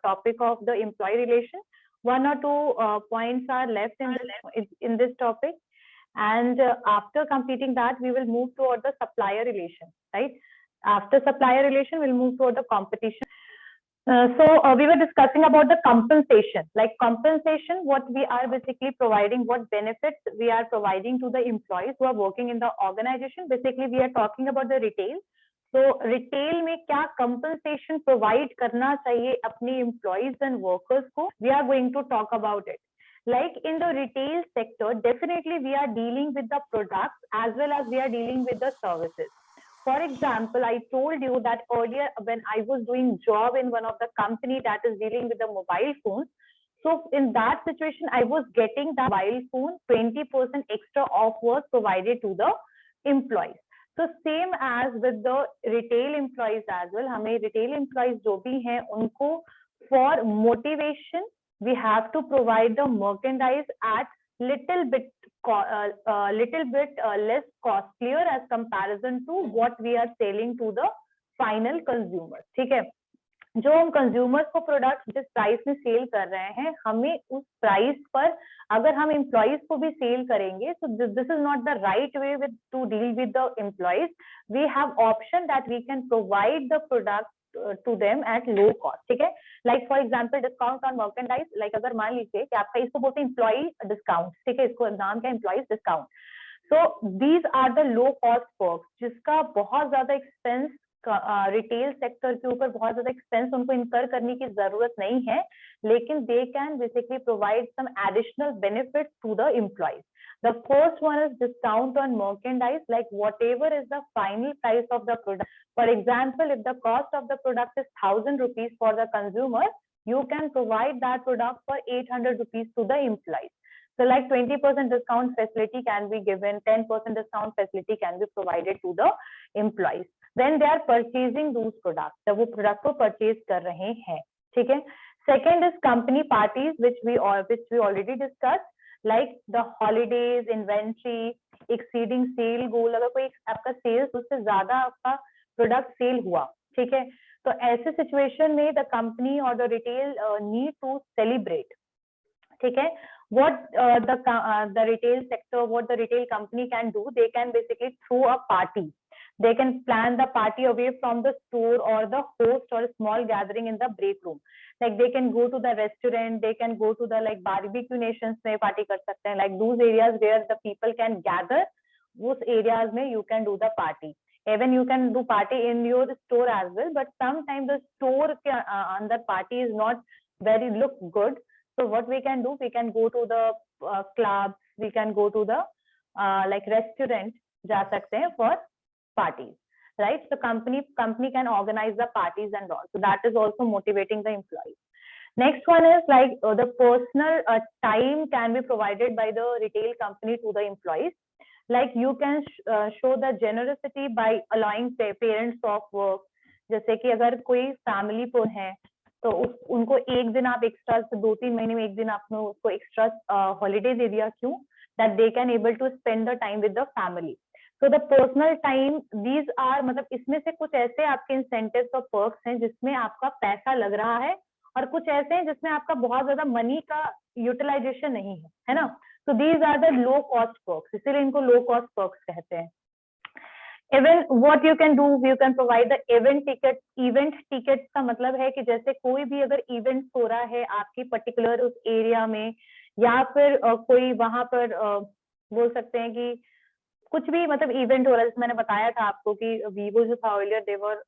topic of the employee relation. One or two points are left in this topic, and after completing that, we will move toward the supplier relation, right? After supplier relation, we'll move toward the competition. So we were discussing about the compensation, like compensation, what we are basically providing, what benefits we are providing to the employees who are working in the organization. Basically, we are talking about the retail. So retail में क्या compensation provide करना चाहिए अपने employees and workers को, we are going to talk about it. Like in the retail sector, definitely we are dealing with the products as well as we are dealing with the services. For example, I told you that earlier when I was doing job in one of the company that is dealing with the mobile phones. So in that situation, I was getting the mobile phone 20% extra off was provided to the employees. So same as with the retail employees as well. हमें retail employees जो भी हैं उनको for motivation we have to provide the merchandise at little bit less costlier as comparison to what we are selling to the final consumers. ठीक है, जो हम consumers को प्रोडक्ट जिस प्राइस में सेल कर रहे हैं, हमें उस प्राइस पर अगर हम एम्प्लॉइज को भी सेल करेंगे, so this is not the right way to deal with the employees. We have option that we can provide the product to them at low cost. ठीक है, like for example discount on merchandise. Like अगर मान लीजिए कि आपका इसको बोलते हैं employee discount, ठीक है, इसको नाम क्या है, employees discount. So these are the low cost perks जिसका बहुत ज्यादा एक्सपेंस रिटेल सेक्टर के ऊपर बहुत ज्यादा एक्सपेंस उनको इनकर करने की जरूरत नहीं है, लेकिन they can basically provide some additional benefit to the employees. The first one is discount on merchandise, like whatever is the final price of the product. For example, if the cost of the product is 1,000 rupees for the consumer, you can provide that product for 800 rupees to the employees. So like 20% discount facility can be given, 10% discount facility can be provided to the employees when they are purchasing those products. जब वो product को purchase कर रहे हैं, ठीक है. Second is company parties, which we already discussed, like the holidays, inventory, exceeding sale goal. अगर कोई आपका sales उससे ज्यादा आपका product sale हुआ, ठीक है, तो ऐसे situation में the company or the retail need to celebrate. ठीक है, what the retail sector, what the retail company can do, they can basically throw a party. They can plan the party away from the store or the host or a small gathering in the break room. Like they can go to the restaurant, they can go to the like barbecue nations में party कर सकते हैं. Like those areas where the people can gather, those areas में you can do the party. Even you can do party in your store as well, but sometimes the store के अंदर party is not very look good. So what we can do, we can go to the clubs, we can go to the like restaurant जा सकते हैं for parties, right? So company can organize the parties and all. So that is also motivating the employees. Next one is like the personal time can be provided by the retail company to the employees. Like you can show the generosity by allowing parents off work. जैसे कि अगर कोई family पर है तो उनको एक दिन आप एक्स्ट्रा 2-3 महीने में एक दिन आपने उसको एक्स्ट्रा हॉलीडे दे दिया, क्यों? That they can able to spend the time with the family. So the personal time, these are मतलब इसमें से कुछ ऐसे आपके incentives और perks हैं जिसमें आपका पैसा लग रहा है, और कुछ ऐसे हैं जिसमें आपका बहुत ज्यादा मनी का यूटिलाइजेशन नहीं है ना. So these are the low cost perks, इसीलिए इनको low cost perks कहते हैं. Even what you can do, you can provide the event tickets. Event tickets का मतलब है कि जैसे कोई भी अगर event हो रहा है आपकी particular उस एरिया में, या फिर कोई वहां पर बोल सकते हैं कि कुछ भी मतलब इवेंट हो रहा है. जैसे मैंने बताया था आपको कि वीवो जो था earlier, देवर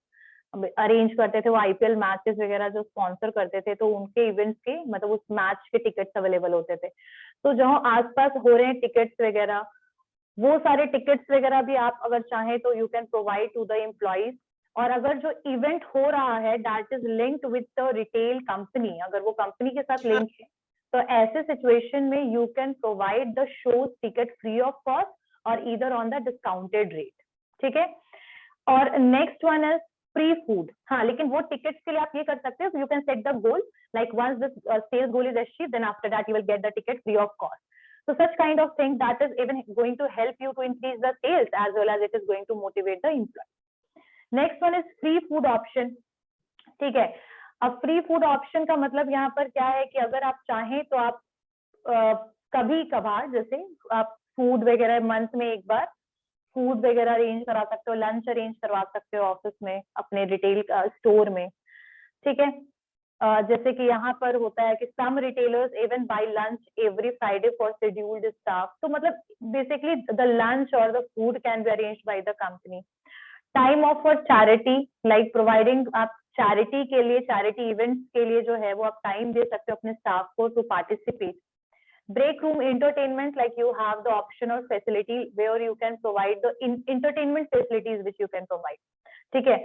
अरेंज करते थे वो आईपीएल मैचेस वगैरह जो स्पॉन्सर करते थे, तो उनके इवेंट्स के मतलब उस मैच के टिकट्स अवेलेबल होते थे. तो जहाँ आसपास हो रहे हैं टिकट्स वगैरह, वो सारे टिकट्स वगैरह भी आप अगर चाहें तो you can provide to the employees. और अगर जो इवेंट हो रहा है that is linked with the retail company, अगर वो कंपनी के साथ लिंक है, तो ऐसे सिचुएशन में you can provide the show ticket free of cost or either on the discounted rate. ठीक है. और next one is free food. हाँ, लेकिन वो टिकट्स के लिए आप ये कर सकते हो, you can set the goal like once this sales goal is achieved, then after that you will get the ticket free of cost. So such kind of thing that is even going to help you to increase the sales as well as it is going to motivate the employee. Next one is free food option. ठीक है. अब free food option का मतलब यहाँ पर क्या है कि अगर आप चाहें तो आप कभी कभार जैसे आप फूड वगैरह मंथ में एक बार फूड वगैरह अरेंज करा सकते हो, लंच अरेंज करवा सकते हो ऑफिस में, अपने रिटेल स्टोर में, ठीक है। जैसे कि यहाँ पर होता है कि some retailers even buy lunch every Friday for scheduled staff, तो मतलब basically the lunch or the food can be arranged by the company. Time off for charity, like providing, आप चैरिटी के लिए, चैरिटी इवेंट्स के लिए जो है वो आप टाइम दे सकते हो अपने स्टाफ को to participate. break room entertainment, like you have the option or facility where you can provide the entertainment facilities which you can provide, ठीक है।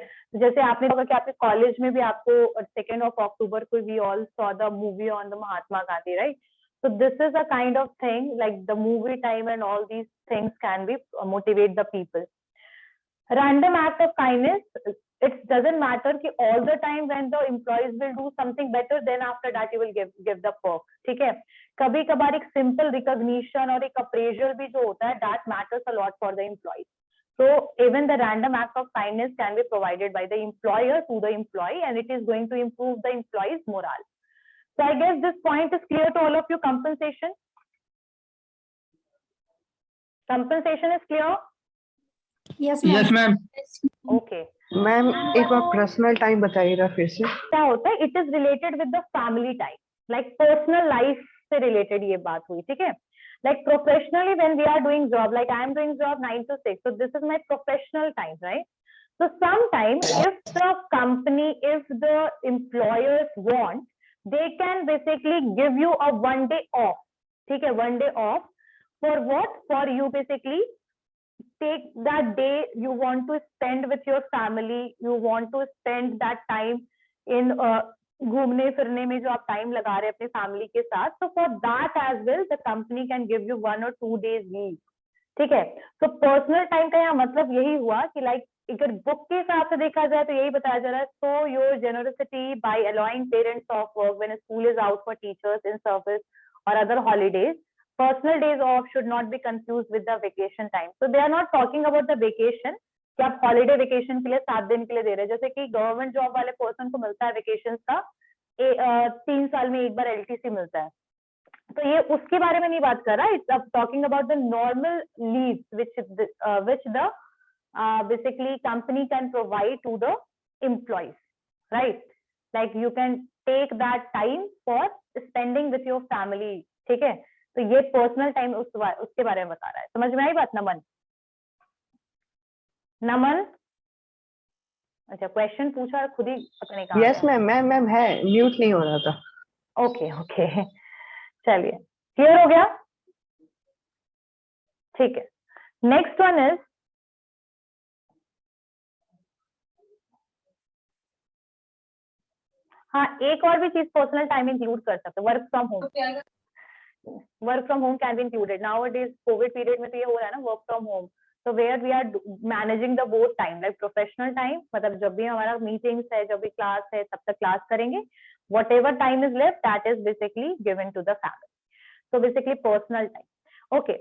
जैसे आपने देखा कि आपके कॉलेज में भी आपको 2 October को we all saw the movie on the Mahatma Gandhi, right? So this is a kind of thing, like the movie time and all these things can be motivate the people. Random act of kindness, it doesn't matter कि all the time when the employees will do something better, then after that you will give the perk, ठीक है। कभी कभार एक simple recognition और एक appraisal भी जो होता है, that matters a lot for the employees. So even the random act of kindness can be provided by the employer to the employee, and it is going to improve the employee's morale. So I guess this point is clear to all of you. Compensation is clear? Yes ma'am. Okay. Ma'am एक बार personal time बताइएगा फिर से। क्या होता है, it is related with the family time, like personal life से related ये बात हुई, ठीक है। Like professionally when we are doing job, like I am doing job 9 to 6, so this is my professional time, right? So sometimes if the company, if the employers want, they can basically give you a 1 day off, ठीक है, 1 day off for what? For you basically take that day, you want to spend with your family, you want to spend that time in घूमने फिरने में जो आप time लगा रहे हैं अपने फैमिली के साथ, so for that as well the company can give you 1 or 2 days leave, ठीक है। तो पर्सनल टाइम का यहाँ मतलब यही हुआ कि लाइक अगर बुक के हिसाब से देखा जाए तो यही बताया जा रहा है, so your generosity by allowing parents of work when school is out for teachers in service or other holidays, personal days off should not be confused with the vacation time. So they are not talking about the vacation कि आप holiday vacation के लिए 7 दिन के लिए दे रहे हैं, जैसे कि गवर्नमेंट जॉब वाले पर्सन को मिलता है वेकेशन का 3 साल में एक बार LTC मिलता है, तो ये उसके बारे में नहीं बात कर रहा, it's talking about the normal leaves which the basically company can provide to the employees, right? Like you can take that time for spending with your family, ठीक है। तो ये पर्सनल टाइम उसके बारे में बता रहा है। समझ में आई बात नमन? नमन अच्छा क्वेश्चन पूछा और खुद ही पता नहीं कहाँ यस मैम है, म्यूट नहीं हो रहा था। ओके चलिए क्लियर हो गया, ठीक है। नेक्स्ट वन इज हाँ, एक और भी चीज पर्सनल टाइम इंक्लूड कर सकते, work from home. Work from home can be included now it is covid period में, तो ये हो रहा है ना वर्क फ्रॉम होम, तो where we are managing the both time, like professional time, मतलब जब भी हमारा मीटिंग्स है, जब भी क्लास है तब तक क्लास करेंगे, whatever time is left that is basically given to the family, so basically personal time. Okay,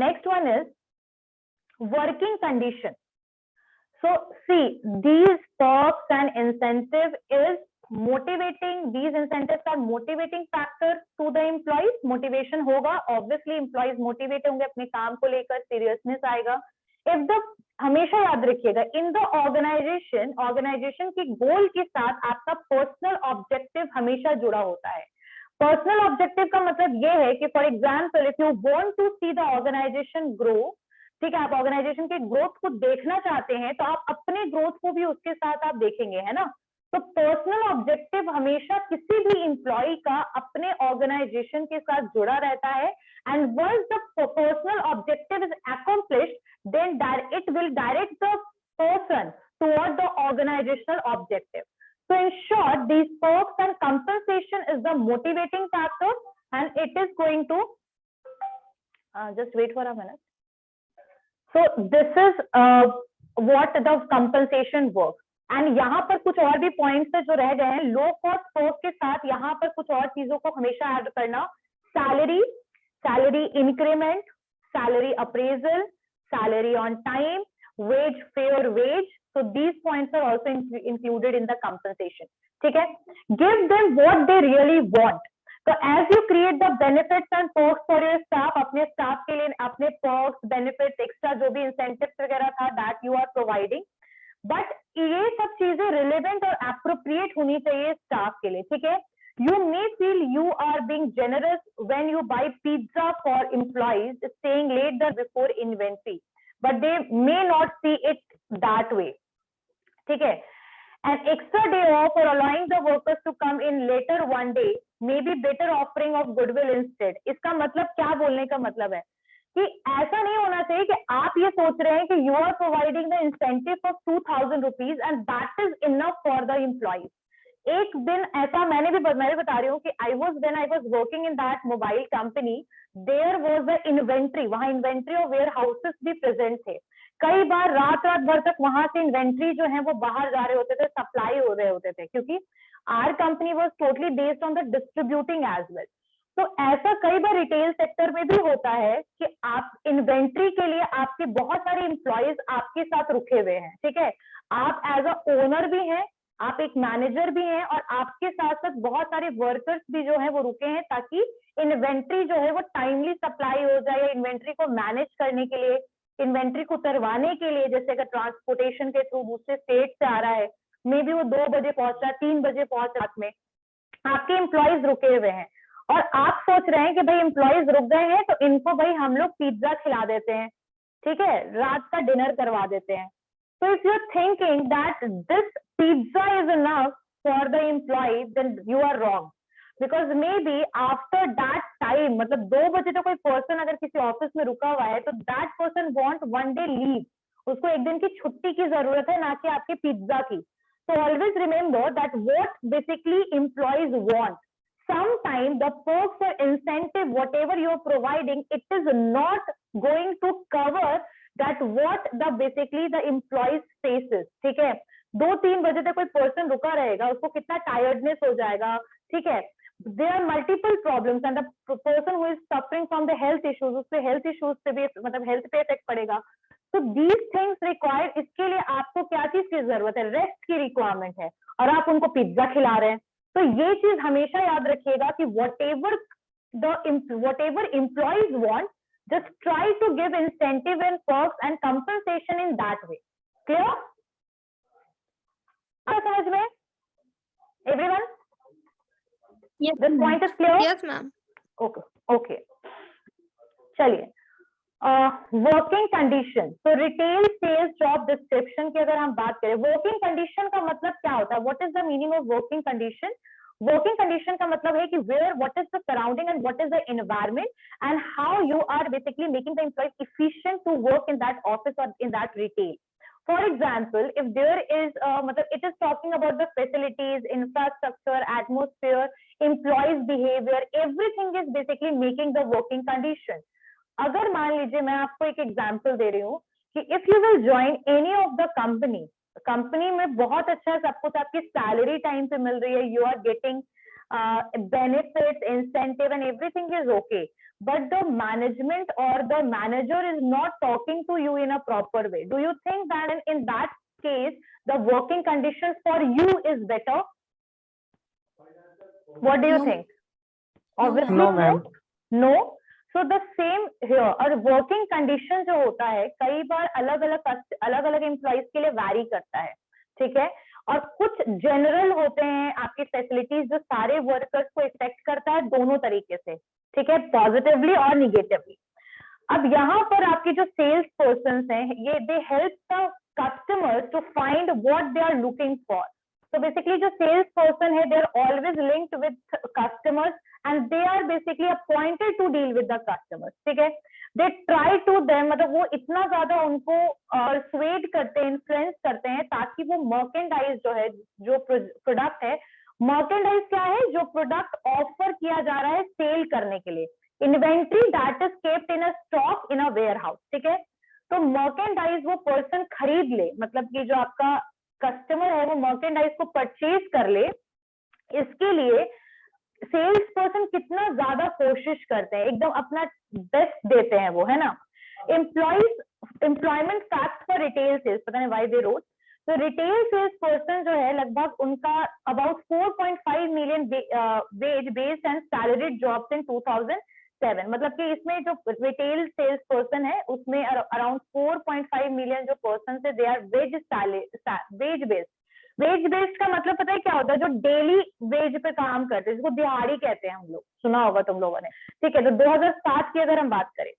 next one is working condition. So see, these perks and incentive is motivating, these incentives are motivating factor to the employees. Motivation होगा, obviously employees motivate होंगे अपने काम को लेकर, seriousness आएगा। if the हमेशा याद रखिएगा इन द ऑर्गेनाइजेशन की गोल के साथ आपका पर्सनल ऑब्जेक्टिव हमेशा जुड़ा होता है। पर्सनल ऑब्जेक्टिव का मतलब ये है कि for example if you want to see the organisation grow, ठीक है, आप ऑर्गेनाइजेशन के ग्रोथ को देखना चाहते हैं तो आप अपने ग्रोथ को भी उसके साथ आप देखेंगे, है ना। तो पर्सनल ऑब्जेक्टिव हमेशा किसी भी एम्प्लॉय का अपने ऑर्गेनाइजेशन के साथ जुड़ा रहता है, and once the personal objective is accomplished then it will direct the person toward the organisational objective. So in short, these perks and compensation is the motivating factor, and it is going to just wait for a minute. So this is what the compensation works. And यहाँ पर कुछ और भी points है जो रह गए हैं। लो कॉस्ट perk के साथ यहाँ पर कुछ और चीजों को हमेशा ऐड करना, salary increment, salary appraisal, salary on time, wage, fair wage. So these points are also included in the compensation. ठीक है, give them what they really want. So as you create the benefits and perks for your staff, अपने staff के लिए अपने perks, benefits, extra जो भी incentives वगैरह था that you are providing, but ये सब चीजें relevant और appropriate होनी चाहिए staff के लिए, ठीक है. You may feel you are being generous when you buy pizza for employees staying late the before inventory, but they may not see it that way. ठीक है. An extra day off or allowing the workers to come in later one day may be better offering of goodwill instead. इसका मतलब क्या बोलने का मतलब है कि ऐसा नहीं होना चाहिए कि आप ये सोच रहे हैं कि you are providing the incentive of 2000 rupees and that is enough for the employees. एक दिन ऐसा मैं भी बता रही हूँ कि when I was working in that mobile company, there was the inventory, वहाँ inventory और warehouses भी present थे. कई बार रात भर तक वहां से इन्वेंट्री जो है वो बाहर जा रहे होते थे, सप्लाई हो रहे होते थे, क्योंकि our company was totally based on the distributing as well. तो ऐसा कई बार रिटेल सेक्टर में भी होता है कि आप इन्वेंट्री के लिए आपके बहुत सारे एम्प्लॉयज आपके साथ रुके हुए हैं, ठीक है. आप एज अ ओनर भी हैं, आप एक मैनेजर भी हैं और आपके साथ साथ बहुत सारे वर्कर्स भी जो है वो रुके हैं ताकि इन्वेंट्री जो है वो टाइमली सप्लाई हो जाए, या इन्वेंट्री को मैनेज करने के लिए, इन्वेंट्री को उतरवाने के लिए, जैसे अगर ट्रांसपोर्टेशन के थ्रू दूसरे स्टेट से आ रहा है, मे बी वो 2 बजे पहुंच रहा है, 3 बजे पहुंच रात में, आपके एम्प्लॉयज रुके हुए हैं और आप सोच रहे हैं कि भाई एम्प्लॉयज रुक गए हैं तो इनको भाई हम लोग पिज्जा खिला देते हैं, ठीक है, रात का डिनर करवा देते हैं. So if you're thinking that this pizza is enough for the employee, then you are wrong. Because maybe after that time, मतलब 2 बजे तो कोई पर्सन अगर किसी ऑफिस में रुका हुआ है तो that person want one day leave. उसको एक दिन की छुट्टी की जरूरत है, ना कि आपके पिज्जा की. So always remember that what basically employees want. Sometimes the perks or incentive, whatever you are providing, it is not going to cover that what the basically the employees faces. ठीक है, 2-3 बजे तक कोई person रुका रहेगा, उसको कितना tiredness हो जाएगा, ठीक है. There are multiple problems and the person who is suffering from the health issues, उससे health issues से भी मतलब health पे इफेक्ट पड़ेगा. So these things require, इसके लिए आपको क्या चीज की जरूरत है, रेस्ट की रिक्वायरमेंट है, और आप उनको पिज्जा खिला रहे हैं. तो ये चीज हमेशा याद रखिएगा कि whatever employees want, just try to give incentive and perks and compensation in that way. Clear? क्या समझ में? Everyone? Yes, This point is clear? yes, ma'am. Okay. चलिए, वर्किंग कंडीशन. तो रिटेल सेल्स जॉब डिस्क्रिप्शन की अगर हम बात करें, वर्किंग कंडीशन का मतलब क्या होता है? What is the meaning of working condition? Working condition का मतलब है कि where, what is the surrounding and what is the environment and how you are basically making the employees efficient to work in that office or in that retail. For example, if there is it is talking about the facilities, infrastructure, atmosphere, employees behavior, everything is basically making the working condition. अगर मान लीजिए मैं आपको एक example दे रही हूँ कि if you will join any of the company में बहुत अच्छा सब कुछ, आपकी सैलरी टाइम पे मिल रही है, you are getting benefits, incentive and everything is okay, but the management or the manager is not talking to you in a proper way. Do you think that in that case the working conditions for you is better? What do you think? Obviously No, ma'am. No. So the same here. और working condition जो होता है कई बार अलग अलग employees के लिए vary करता है, ठीक है, और कुछ जनरल होते हैं आपकी फैसिलिटीज जो सारे वर्कर्स को इफेक्ट करता है दोनों तरीके से, ठीक है, पॉजिटिवली और निगेटिवली. अब यहाँ पर आपके जो सेल्स पर्सन हैं, ये they help the customers to find what they are looking for. तो बेसिकली जो सेल्स पर्सन है, they are always linked with customers and they are basically appointed to deal with the customers. ठीक है, they try to them, मतलब वो इतना ज्यादा उनको persuade करते हैं, influence करते हैं ताकि वो merchandise जो है, जो प्रोडक्ट है, merchandise क्या है, जो प्रोडक्ट ऑफर किया जा रहा है सेल करने के लिए, inventory that is kept in a stock in a warehouse. ठीक है, तो merchandise वो पर्सन खरीद ले, मतलब कि जो आपका कस्टमर है वो merchandise को परचेज कर ले, इसके लिए सेल्स पर्सन कितना ज्यादा कोशिश करते हैं, एकदम अपना बेस्ट देते हैं वो, है ना. Employment fact for retail sales, पता नहीं व्हाई दे रोट. तो रिटेल सेल्स पर्सन जो है लगभग उनका about 4.5 million wage based and salaried jobs in 2007, मतलब कि इसमें जो रिटेल सेल्स पर्सन है उसमें अराउंड 4.5 मिलियन जो पर्सन है they are wage based. Wage based का मतलब पता है क्या होता है? जो डेली वेज पे काम करते हैं, जिसको दिहाड़ी कहते हैं हम लोग, सुना होगा तुम लोगों ने, ठीक है। तो 2007 की अगर हम बात करें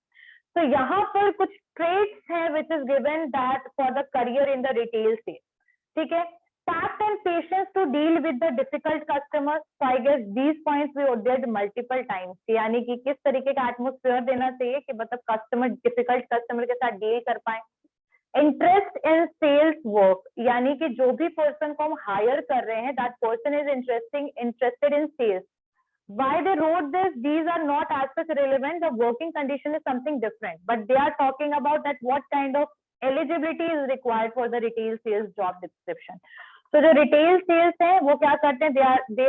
तो यहाँ पर कुछ ट्रेड्स हैं which is given that for the career in the retail sale, ठीक है। Tact and patience to deal with the difficult customers, so I guess these points we ordered multiple times, यानी कि किस तरीके का एटमोस्फेयर देना चाहिए कि मतलब कस्टमर डिफिकल्ट कस्टमर के साथ डील कर पाए। इंटरेस्ट इन सेल्स वर्क, यानी कि जो भी पर्सन को हम हायर कर रहे हैं that person is interested in sales. Why they wrote this? These are not as such relevant. The working condition is something different, but they are talking about that what kind of eligibility is required for the retail sales job description. So the retail sales है वो क्या करते हैं? They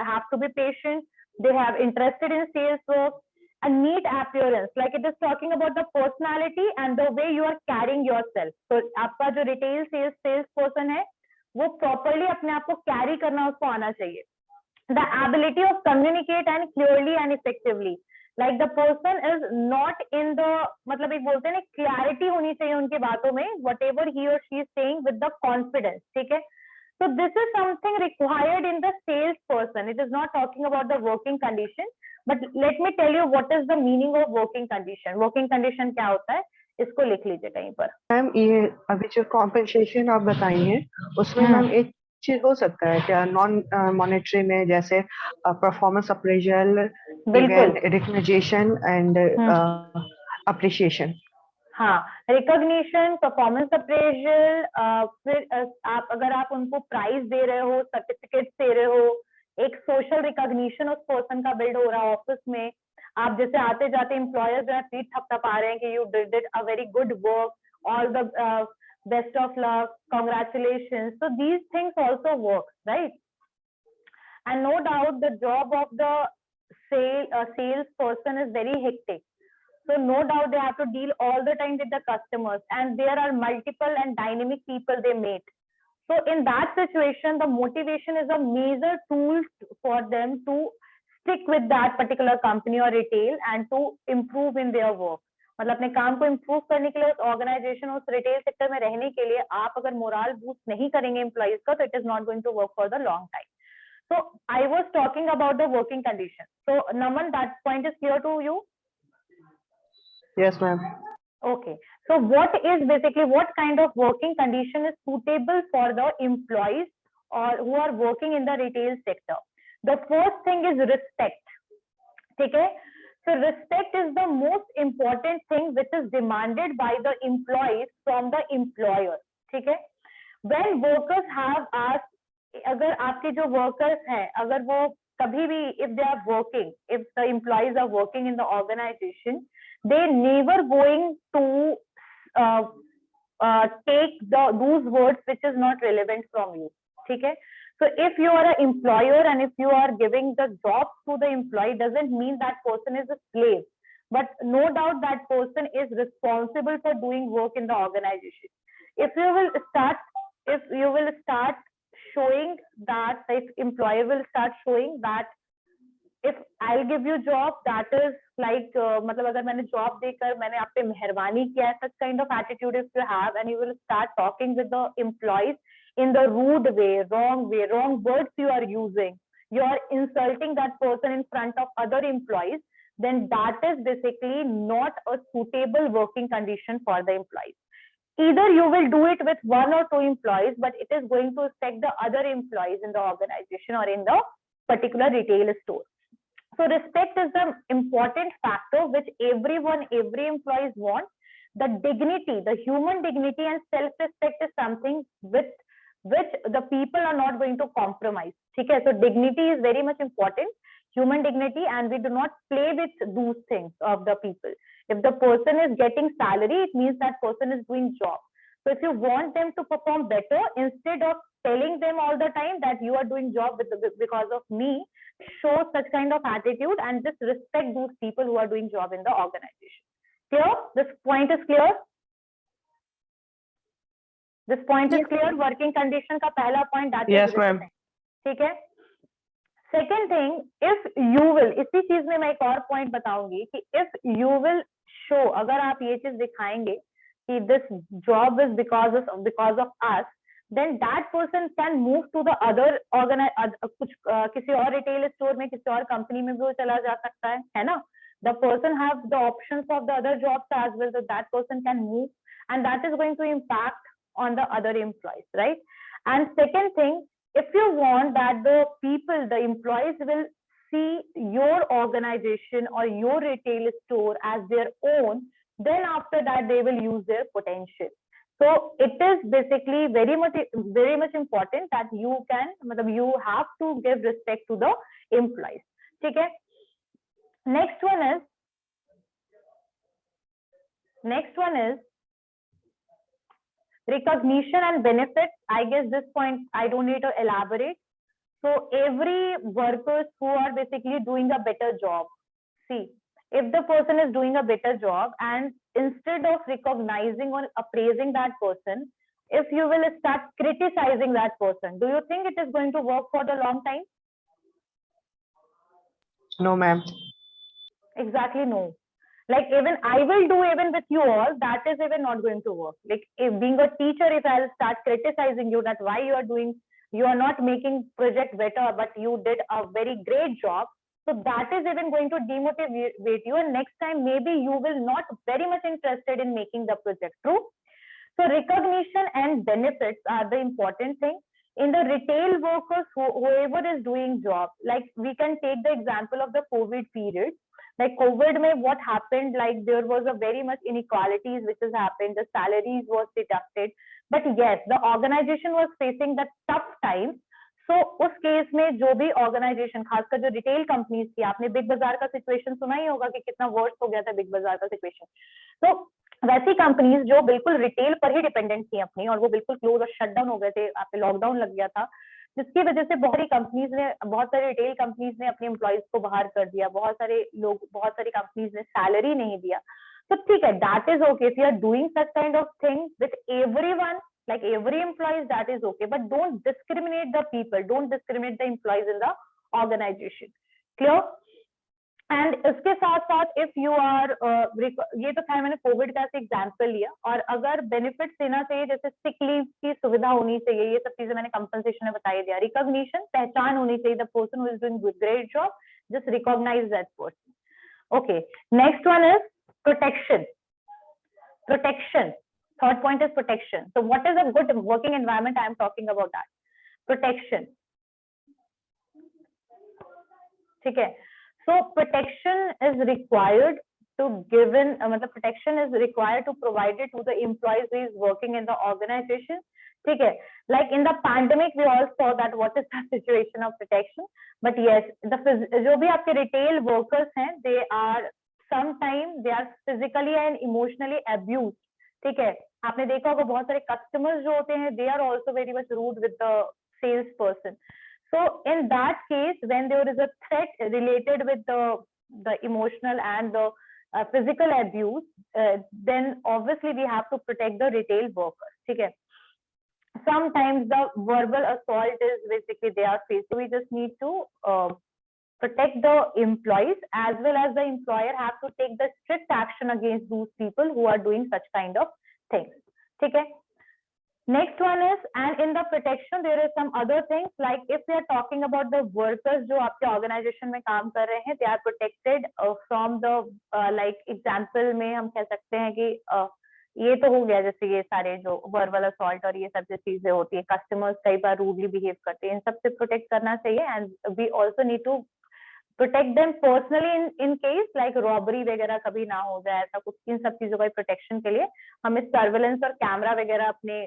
have to be patient. They have interested in sales work. A neat appearance, like it is talking about the personality and the way you are carrying yourself. So आपका जो retail sales person है वो properly अपने आप को carry करना उसको आना चाहिए। The ability of communicate and clearly and effectively, like the person is not in the, मतलब एक बोलते हैं ना, clarity होनी चाहिए उनकी बातों में, whatever he or she is saying with the confidence, ठीक है। So this is something required in the sales person. It is not talking about the working condition, but let me tell you what is the meaning of working condition. Working condition क्या होता है, इसको लिख लीजिए कहीं पर। Ma'am ये अभी जो कॉम्पेंसेशन आप बताई हैं उसमें मैम एक चीज हो सकता है क्या नॉन मॉनेटरी में, जैसे परफॉर्मेंस अप्रेजल, बिल्कुल, रिकग्निशन एंड अप्रिशिएशन। हाँ, रिकॉग्निशन, परफॉर्मेंस अप्रेजल, फिर आप अगर आप उनको प्राइज दे रहे हो, सर्टिफिकेट दे रहे हो, एक सोशल रिकॉग्निशन उस पर्सन का बिल्ड हो रहा है ऑफिस में। आप जैसे आते जाते एम्प्लॉयर्स जो है पीठ थपथपा रहे हैं कि you did a very good work, all the best of luck, congratulation. So these things also work, right? And no doubt the job of the sales person is very hectic. So no doubt they have to deal all the time with the customers, and there are multiple and dynamic people they meet. So in that situation, the motivation is a major tool for them to stick with that particular company or retail and to improve in their work. मतलब अपने काम को improve करने के लिए, उस organisation, उस retail sector में रहने के लिए आप अगर मोरल बूस्ट नहीं करेंगे एम्प्लॉइज का, तो it is not going to work for the long time. So I was talking about the working condition. So Naman, that point is clear to you? Yes, ma'am. Okay. So what kind of working condition is suitable for the employees or who are working in the retail sector? The first thing is respect. Okay. So respect is the most important thing which is demanded by the employees from the employer. Okay. When workers have asked, अगर आपके जो workers हैं, अगर वो कभी भी, if they are working, if the employees are working in the organisation, they never going to take those words which is not relevant from you. ठीक है? So if you are an employer and if you are giving the job to the employee, doesn't mean that person is a slave, but no doubt that person is responsible for doing work in the organization. If you will start showing that, if employer will start showing that if I'll give you job, that is like मतलब अगर मैंने job देकर मैंने आप पे मेहरबानी किया है, such kind of attitude if you have, and you will start talking with the employees in the rude way, wrong words you are using, you are insulting that person in front of other employees, then that is basically not a suitable working condition for the employees. Either you will do it with one or two employees, but it is going to affect the other employees in the organization or in the particular retail store. So respect is the important factor which every employees want. The dignity, the human dignity and self-respect is something with which the people are not going to compromise. Okay, so dignity is very much important, human dignity, and we do not play with those things of the people. If the person is getting salary, it means that person is doing job. So if you want them to perform better, instead of telling them all the time that you are doing job because of me, show such kind of attitude and just respect those people who are doing job in the organization. Clear? This point is clear? This point is Yes, clear? Working condition का पहला point that Yes, is ma'am. ठीक है। Second thing, if you will, इसी चीज में मैं एक और पॉइंट बताऊंगी कि इफ यू विल शो, अगर आप ये चीज दिखाएंगे कि this job is because of us, then that person can move to the other कुछ किसी और रिटेल स्टोर में, किसी और कंपनी में भी वो चला जा सकता है ना? The person have the options of the other jobs as well, so that person can move, and that is going to impact on the other employees, right? And second thing, if you want that the people, the employees will see your organization or your retail store as their own, then after that they will use their potential. So it is basically very much important that you have to give respect to the employees. ठीक है? Next one is recognition and benefits. I guess this point I don't need to elaborate. So every workers who are basically doing a better job, see, if the person is doing a better job, and instead of recognizing or appraising that person, if you will start criticizing that person, do you think it is going to work for the long time? No, ma'am. Exactly, no. Like even I will do even with you all, that is even not going to work. Like if being a teacher, if I'll start criticizing you that why you are not making project better, but you did a very great job, so that is even going to demotivate you, and next time maybe you will not very much interested in making the project. True? So recognition and benefits are the important thing. In the retail workers, whoever is doing job, like we can take the example of the COVID period. Like COVID mein what happened, like there was a very much inequalities which has happened, the salaries was deducted, but yes, the organization was facing that tough time. So उस case में जो भी organisation, खासकर जो retail companies थी, आपने big बाजार का सिचुएशन सुना ही होगा कि कितना वर्स्ट हो गया था बिग बाजार का सिचुएशन। तो वैसी कंपनीज जो बिल्कुल रिटेल पर ही डिपेंडेंट थी अपनी, और वो बिल्कुल क्लोज और शट डाउन हो गए थे, आप पे लॉकडाउन लग गया था, जिसकी वजह से बहुत सारी रिटेल कंपनीज ने अपने एम्प्लॉयज को बाहर कर दिया, बहुत सारी कंपनीज ने सैलरी नहीं दिया। तो ठीक है, that is okay, if you are doing such kind of thing with everyone, like every employees, that is okay, but don't discriminate the people, don't discriminate the employees in the organization. Clear? And इसके साथ साथ if you are ये तो था मैंने Covid का example लिया, और अगर बेनिफिट्स देना चाहिए जैसे सिक लीव की सुविधा होनी चाहिए, ये सब चीजें मैंने कंपनसेशन में बताई दिया। रिकॉग्निशन, पहचान होनी चाहिए, the person who is doing great job, just recognise that person. Okay, next one is protection. Third point is protection. So what is a good working environment? I am talking about that. Protection. ठीक है? So protection is required to protection is required to provide it to the employees who is working in the organization. ठीक है? Like in the pandemic, we all saw that what is the situation of protection. But yes, जो भी आपके retail workers हैं, they are sometimes they are physically and emotionally abused. ठीक है, आपने देखा होगा बहुत सारे कस्टमर्स जो होते हैं, they are also very much rude with the sales person. So in that case when there is a threat related with the emotional and the physical abuse, then obviously we have to protect the retail workers. ठीक है, sometimes the verbal assault is basically they are faced, so we just need to protect the employees, as well as the employer have to take the strict action against those people who are doing such kind of things. ठीक है? Next one is, and in the protection there is some other things, like if we are talking about the workers जो आपके organization में काम कर रहे हैं, they are protected from the like example में हम कह सकते हैं कि ये तो हो गया जैसे ये सारे जो वर्बल असॉल्ट और ये सब जो चीजें होती है, कस्टमर्स कई बार रूडली बिहेव करते हैं, इन सब से प्रोटेक्ट करना चाहिए. And we also need to protect them personally in case like robbery वगैरह कभी ना हो जाए, ऐसा कुछ. इन सब चीजों का प्रोटेक्शन के लिए हमें सर्वेलेंस और कैमरा वगैरह अपने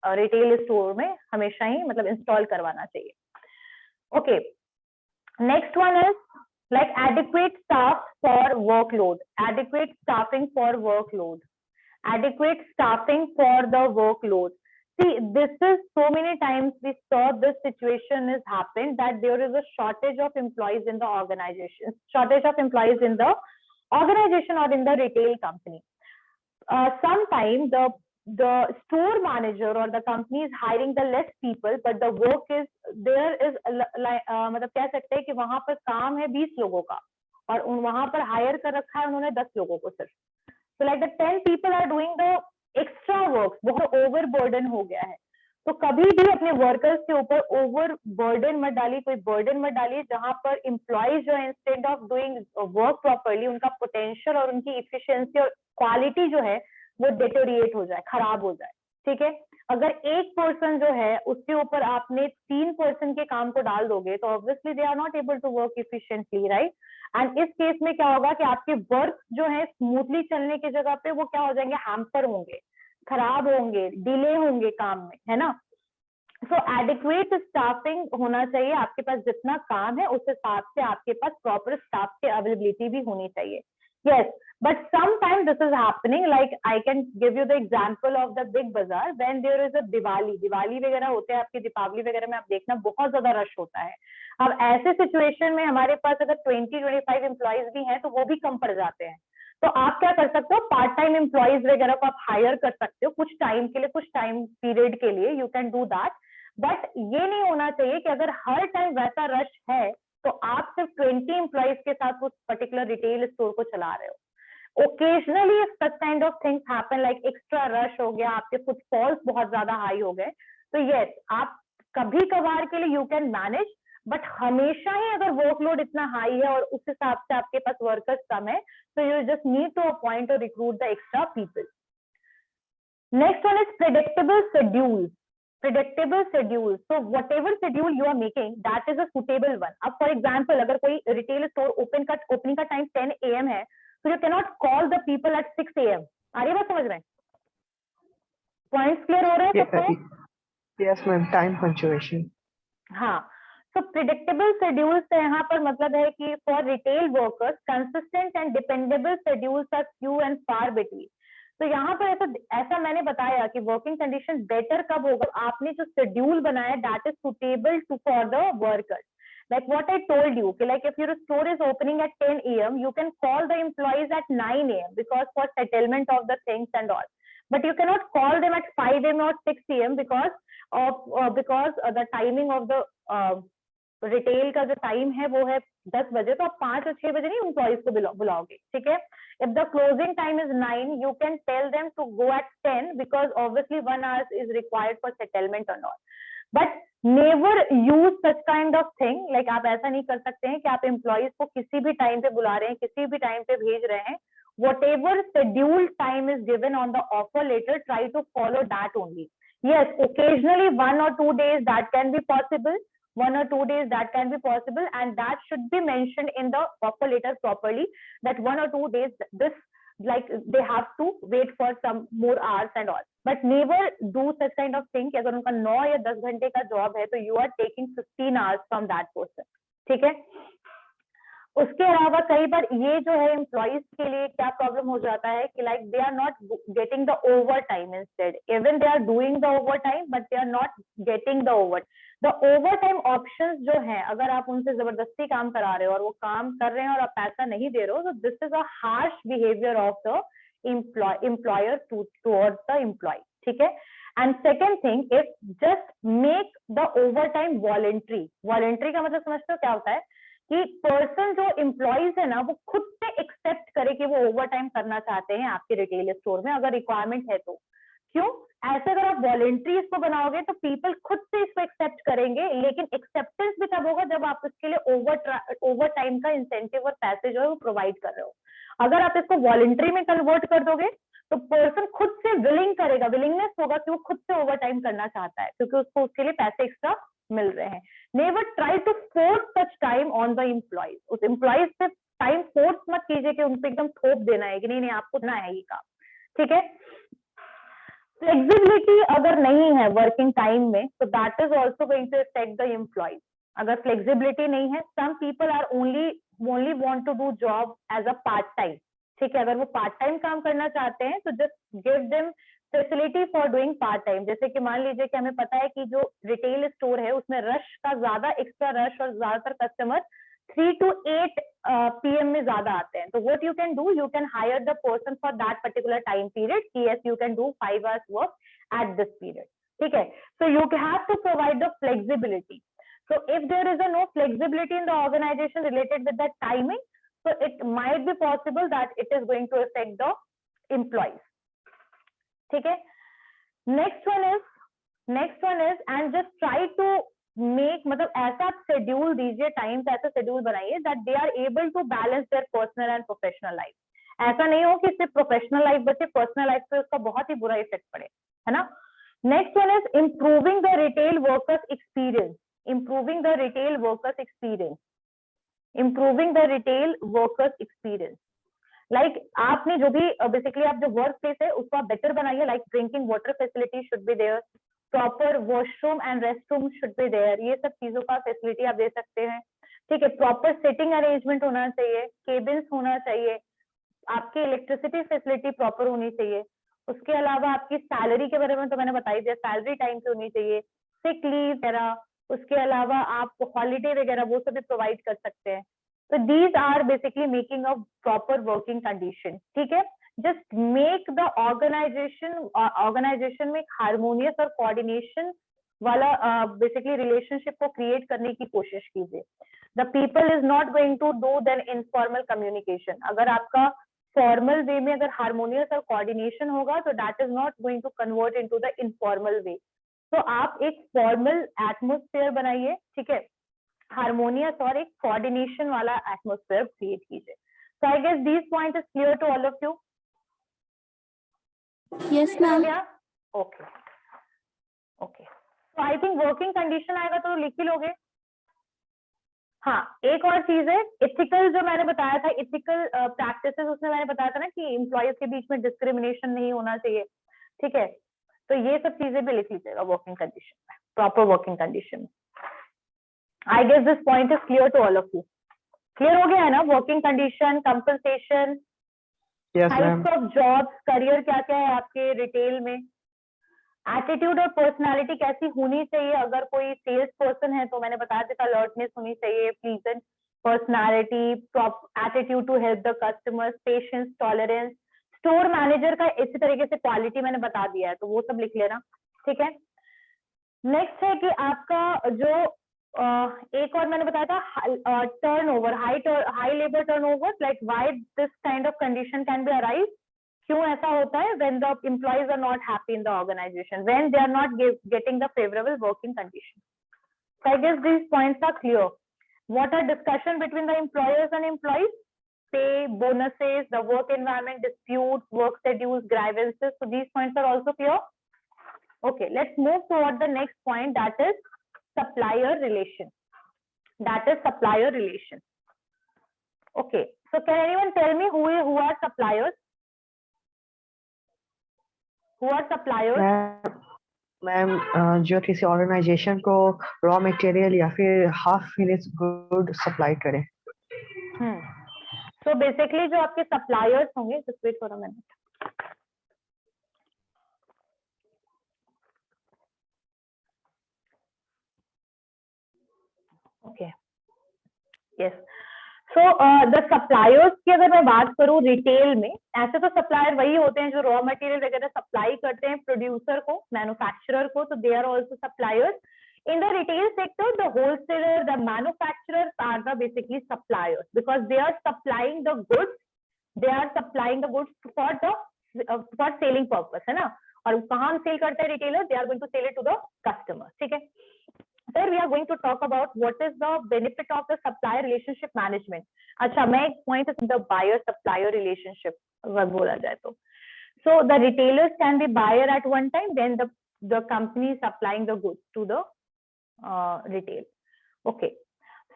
रिटेल स्टोर में हमेशा ही इंस्टॉल करवाना चाहिए. Okay, next one is like adequate staff for workload, adequate staffing for workload, adequate staffing for the workload. See, this is so many times we saw this situation has happened that there is a shortage of employees in the organization, shortage of employees in the organization or in the retail company. Sometimes the the store manager or the company is hiring the less people but the work is there is मतलब कह सकते हैं कि वहां पर काम है 20 लोगों का और वहां पर हायर कर रखा है उन्होंने 10 लोगों को सिर्फ. So like the 10 people are doing the extra work, बहुत ओवर बर्डन हो गया है. तो कभी भी अपने वर्कर्स के ऊपर ओवर बर्डन मत डालिए, कोई बर्डन मत डालिए जहां पर एम्प्लॉयज जो है instead of doing work properly उनका पोटेंशियल और उनकी इफिशिएंसी और क्वालिटी जो है वो डिटोरिएट हो जाए, खराब हो जाए. ठीक है, अगर एक पर्सन जो है उसके ऊपर आपने 3 पर्सन के काम को डाल दोगे तो obviously they are not able to work efficiently, right. And इस केस में क्या होगा कि आपके वर्क जो है स्मूथली चलने की जगह पे वो क्या हो जाएंगे, हैम्पर होंगे, खराब होंगे, डिले होंगे काम में, है ना. सो एडिक्वेट स्टाफिंग होना चाहिए. आपके पास जितना काम है उस हिसाब से आपके पास प्रॉपर स्टाफ की अवेलेबिलिटी भी होनी चाहिए. Yes, but sometimes this is happening. Like I can give you the example of the big bazaar when there is a Diwali वगैरह होते हैं आपके, दीपावली वगैरह में आप देखना बहुत ज्यादा रश होता है. अब ऐसे सिचुएशन में हमारे पास अगर 20-25 एम्प्लॉयज भी हैं तो वो भी कम पड़ जाते हैं. तो आप क्या कर सकते हो, पार्ट टाइम एम्प्लॉयज वगैरह को आप हायर कर सकते हो कुछ टाइम के लिए, कुछ टाइम पीरियड के लिए. You can do that. But ये नहीं होना चाहिए कि अगर हर टाइम वैसा रश है तो आप सिर्फ 20 एम्प्लॉयज के साथ उस पर्टिकुलर रिटेल स्टोर को चला रहे हो. Occasionally if such kind of things happen, like extra rush हो गया, आपके फुटफॉल्स बहुत ज्यादा हाई हो गए, तो यस आप कभी कभार के लिए यू कैन मैनेज. बट हमेशा ही अगर वर्कलोड इतना हाई है और उस हिसाब से आपके पास वर्कर्स कम है तो you just need to appoint or recruit the extra people. Next one is predictable schedule. Predictable schedule. So whatever schedule you are making, that is a suitable one. अब for example, अगर कोई retail store opening का time 10 AM है, so you cannot call the people at 6 AM. आ रही बात समझ में? Points clear हो रहे हैं सबको? Yes ma'am, time punctuation. हाँ. So predictable schedule से यहाँ पर मतलब है कि for retail workers, consistent and dependable schedules are few and far between. तो यहाँ पर ऐसा मैंने बताया कि वर्किंग कंडीशन बेटर कब होगा, आपने जो शेड्यूल बनाया that is suitable to for the workers. Like what I told you, like if your store is opening at 10 AM, you can call the employees at 9 AM because for settlement of the things and all. But you cannot call them at 5 AM or 6 AM because the timing of the retail का जो time है वो है 10 बजे, तो आप 5 और 6 बजे नहीं एम्प्लॉइज को बुलाओगे. ठीक है, if the closing time is 9, you can tell them to go at 10 because obviously 1 hour is required for settlement or not. But never use such kind of thing. Like आप ऐसा नहीं कर सकते हैं कि आप एम्प्लॉइज को किसी भी टाइम पे बुला रहे हैं, किसी भी टाइम पे भेज रहे हैं. whatever scheduled time is given on the offer letter, try to follow that only. Yes, occasionally 1 or 2 days that can be possible, 1 or 2 days that can be possible, and that should be mentioned in the offer letter properly, that 1 or 2 days this, like they have to wait for some more hours and all. But never do such kind of thing कि अगर उनका 9 या 10 घंटे का job है तो you are taking 15 hours from that person. ठीक है. उसके अलावा कई बार ये जो है एम्प्लॉइज के लिए क्या प्रॉब्लम हो जाता है कि like they are not getting the overtime. Instead even they are doing the overtime but they are not getting the overtime options जो है. अगर आप उनसे जबरदस्ती काम करा रहे हो और वो काम कर रहे हैं और आप पैसा नहीं दे रहे हो, तो this is a harsh behaviour of the employer towards the employee. ठीक है. And second thing, if just make the over time voluntary. Voluntary का मतलब समझते हो क्या होता है कि पर्सन जो एम्प्लॉइज है ना वो खुद से एक्सेप्ट करे कि वो ओवर टाइम करना चाहते हैं आपके रिटेल स्टोर में, अगर रिक्वायरमेंट है तो. क्यों ऐसे अगर आप वॉलेंट्री इसको बनाओगे तो पीपल खुद से इसको एक्सेप्ट करेंगे. लेकिन एक्सेप्टेंस भी तब होगा जब आप इसके लिए ओवर टाइम का इंसेंटिव और पैसे जो है वो प्रोवाइड कर रहे हो. अगर आप इसको वॉलेंट्री में कन्वर्ट कर दोगे तो पर्सन खुद से विलिंग करेगा, विलिंगनेस होगा कि वो खुद से ओवर टाइम करना चाहता है क्योंकि उसको उसके लिए पैसे एक्स्ट्रा मिल रहे हैं. Never try to force such time on the employees. उस एम्प्लॉइज से टाइम फोर्स मत कीजिए कि उनको एकदम थोप देना है कि नहीं आपको ना है ये काम. ठीक है. फ्लेक्सिबिलिटी अगर नहीं है वर्किंग टाइम में तो that is also going to affect the employees. अगर फ्लेक्सिबिलिटी नहीं है, some people are only want to do job as a part time. ठीक है, अगर वो पार्ट टाइम काम करना चाहते हैं तो just give them facility for doing part time. जैसे कि मान लीजिए कि हमें पता है कि जो रिटेल स्टोर है उसमें रश का ज्यादा एक्स्ट्रा रश और ज्यादातर कस्टमर 3 to 8 पीएम में ज्यादा आते हैं, तो what you can do, you can hire the person for that particular time period कि yes you can do 5 hours work at this period, ठीक है. So you have to provide the flexibility. So if there is a no flexibility in the organization related with that timing, so it might be possible that it is going to affect the employees. ठीक है. Next one is and just try to make, मतलब ऐसा schedule दीजिए, time ऐसा schedule बनाइए that they are able to balance their personal and professional life. ऐसा नहीं हो कि सिर्फ प्रोफेशनल लाइफ बचे, पर्सनल लाइफ पे उसका बहुत ही बुरा इफेक्ट पड़े, है ना. Next one is improving the retail workers experience. Improving the retail workers experience. Improving the retail workers experience. Like आपने जो भी basically आप जो वर्क प्लेस है उसको आप बेटर बनाइए. Like drinking water facility should be there, proper washroom and restroom should be there. ये सब चीजों का फैसिलिटी आप दे सकते हैं, ठीक है. प्रॉपर सिटिंग अरेंजमेंट होना चाहिए, केबिन्स होना चाहिए, आपकी इलेक्ट्रिसिटी फैसिलिटी प्रॉपर होनी चाहिए. उसके अलावा आपकी सैलरी के बारे में तो मैंने बता ही दिया, सैलरी टाइम पे होनी चाहिए, सिक लीव वगैरह. उसके अलावा आप हॉलीडे वगैरह वो सब भी प्रोवाइड कर सकते हैं. तो these are basically making a proper working condition, ठीक है. जस्ट मेक द ऑर्गेनाइजेशन में हार्मोनियस और कोऑर्डिनेशन वाला बेसिकली रिलेशनशिप को क्रिएट करने की कोशिश कीजिए. The people is not going to do then informal communication. अगर आपका फॉर्मल वे में अगर हार्मोनियस और कोऑर्डिनेशन होगा तो that is not going to convert into the informal way. तो आप एक फॉर्मल एटमोस्फेयर बनाइए, ठीक है, हार्मोनियस और एक कोऑर्डिनेशन वाला एटमोस्फेयर क्रिएट कीजिए. So I guess this point is clear to all of you. Yes ma'am. Okay okay. तो आई थिंक वर्किंग कंडीशन आएगा तो लिख ही लोगे. हाँ, एक और चीज है इथिकल, जो मैंने बताया था इथिकल प्रैक्टिसेस, उसमें मैंने बताया था ना कि एम्प्लॉयज के बीच में डिस्क्रिमिनेशन नहीं होना चाहिए, ठीक है. तो ये सब चीजें भी लिख लीजिएगा वर्किंग कंडीशन में, प्रॉपर वर्किंग कंडीशन में. I guess this point is clear to all of you. Clear हो गया है ना. Working condition, compensation, types of jobs, career क्या क्या है आपके रिटेल में, एटीट्यूड और पर्सनालिटी कैसी होनी चाहिए. अगर कोई सेल्स पर्सन है तो मैंने बताया था अलर्टनेस होनी चाहिए, pleasant personality, attitude to help the customers, patience, tolerance. Store manager का इसी तरीके से क्वालिटी मैंने बता दिया है, तो वो सब लिख लेना, ठीक है. नेक्स्ट है कि आपका जो एक और मैंने बताया था turnover, high labour turnover. Like why this kind of condition can be arise. क्यों ऐसा होता है? When the employees are not happy in the organisation, when they are not getting the favourable working condition. So I guess these points are clear. What are discussion between the employers and employees? Pay, bonuses, the work environment, disputes, work schedules, grievances. So these points are also clear. Okay, let's move toward the next point, that is supplier relation. That is supplier relation. Okay, so can anyone tell me who are suppliers? Who are suppliers? Ma'am जो किसी organisation को raw material या फिर half finished good supply करें. So basically जो आपके suppliers होंगे, just wait for a minute. Okay. Yes. So the suppliers की अगर मैं बात करूँ रिटेल में, ऐसे तो सप्लायर वही होते हैं जो रॉ मटेरियल वगैरह सप्लाई करते हैं प्रोड्यूसर को, मैन्युफैक्चरर को, तो they are also suppliers. In the retail sector, the wholesaler, the manufacturers are the basically suppliers because they are supplying the goods. They are supplying the goods for selling purpose, है ना. और कहाँ हम cell करते हैं retailer? They are going to sell it to the customer, ठीक है. Sir, we are going to talk about what is the benefit of the supplier relationship management. अच्छा, मैं एक point is the buyer supplier relationship अगर बोला जाए तो. So the retailers can be buyer at one time, then the company is supplying the goods to the retail. Okay,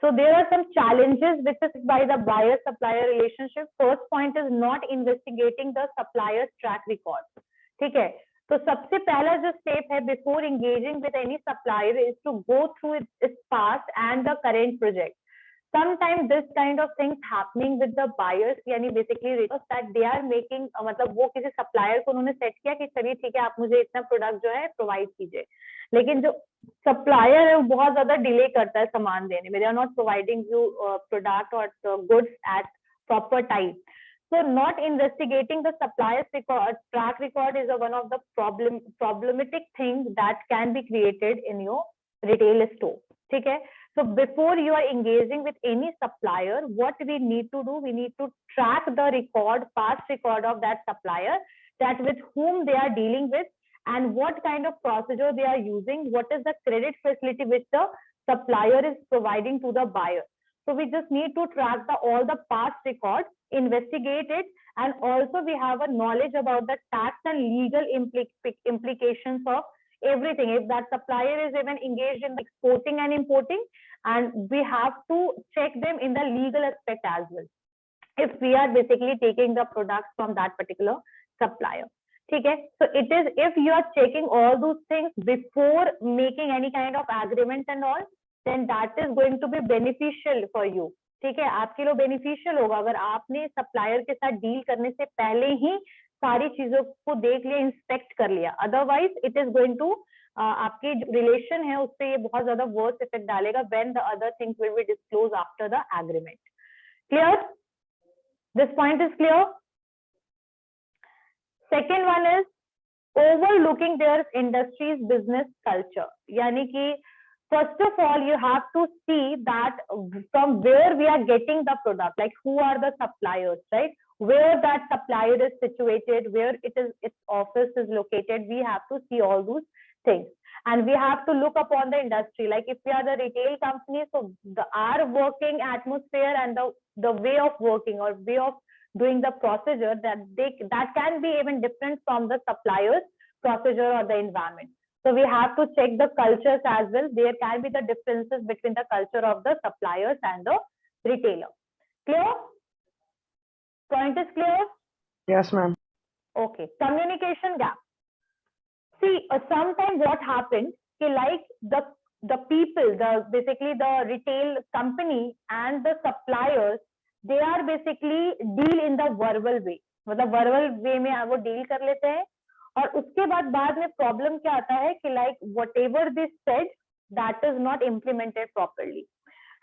so there are some challenges with this by the buyer supplier relationship. First point is not investigating the supplier's track record. ठीक है, तो सबसे पहला जो step है before engaging with any supplier is to go through its past and the current project. sometimes this kind of things happening with the buyers, यानी basically that they are making मतलब वो किसी supplier को उन्होंने set किया कि चलिए ठीक है आप मुझे इतना product जो है provide कीजिए, लेकिन जो supplier है वो बहुत ज्यादा delay करता है सामान देने में, they are not providing you product or goods at proper time. So not investigating the supplier's record, track record is one of the problematic things that can be created in your retail store. ठीक है, so before you are engaging with any supplier, what we need to do, we need to track the record, past record of that supplier, that with whom they are dealing with and what kind of procedure they are using, what is the credit facility which the supplier is providing to the buyer. So we just need to track all the past records, investigate it, and also we have a knowledge about the tax and legal implications of everything. If that supplier is even engaged in exporting and importing, and we have to check them in the legal aspect as well, if we are basically taking the products from that particular supplier. Okay, so it is, if you are checking all those things before making any kind of agreement and all, then that is going to be beneficial for you. ठीक है, आपके लिए beneficial होगा अगर आपने supplier के साथ deal करने से पहले ही सारी चीजों को देख लिया, इंस्पेक्ट कर लिया, otherwise it is going to आपके रिलेशन है उस पर ये बहुत ज्यादा वर्स्ट इफेक्ट डालेगा when the other things will be disclose after the agreement. Clear? This point is clear? Second one is overlooking their industry's business culture. यानी कि first of all you have to see that from where we are getting the product, like who are the suppliers, right? Where that supplier is situated, where its office is located. We have to see all those things, and we have to look upon the industry. Like if we are the retail company, so our working atmosphere and the way of working or way of doing the procedure, that can be even different from the supplier's procedure or the environment. So we have to check the cultures as well. There can be the differences between the culture of the suppliers and the retailer. Clear? Point is clear? Yes, ma'am. Okay. Communication gap. See, sometimes what happens, like the people, basically the retail company and the suppliers, they are basically deal in the verbal way. मतलब verbal way में वो deal कर लेते हैं, और उसके बाद में प्रॉब्लम क्या आता है कि like whatever they said, that is not implemented properly.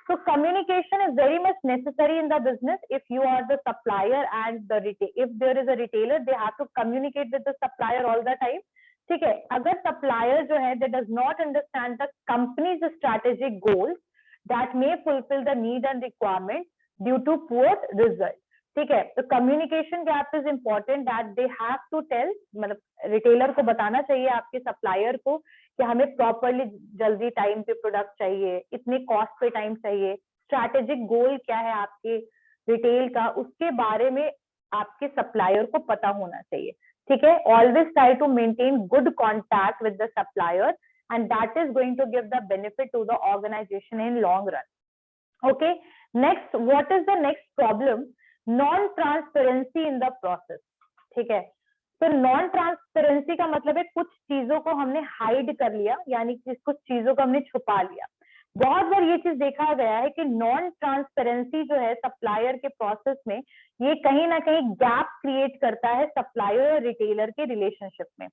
So communication is very much necessary in the business. If you are the supplier and the retail, if there is a retailer, they have to communicate with the supplier all the time. ठीक है, अगर supplier जो है that does not understand the company's strategic goals that may fulfill the need and requirement due to poor result. ठीक है, तो communication gap is important, that they have to tell, मतलब retailer को बताना चाहिए आपके सप्लायर को कि हमें प्रॉपरली जल्दी टाइम पे प्रोडक्ट चाहिए, इतने कॉस्ट पे टाइम चाहिए, स्ट्रैटेजिक गोल क्या है आपके रिटेल का, उसके बारे में आपके सप्लायर को पता होना चाहिए. ठीक है, always try to maintain good contact with the supplier and that is going to give the benefit to the organisation in long run. Okay, next, what is the next problem? Non transparency in the process. ठीक है, तो non transparency का मतलब है कुछ चीजों को हमने हाइड कर लिया, यानी कि कुछ चीजों को हमने छुपा लिया. बहुत बार ये चीज देखा गया है कि नॉन ट्रांसपेरेंसी जो है सप्लायर के प्रोसेस में, ये कहीं ना कहीं गैप क्रिएट करता है सप्लायर और रिटेलर के रिलेशनशिप में.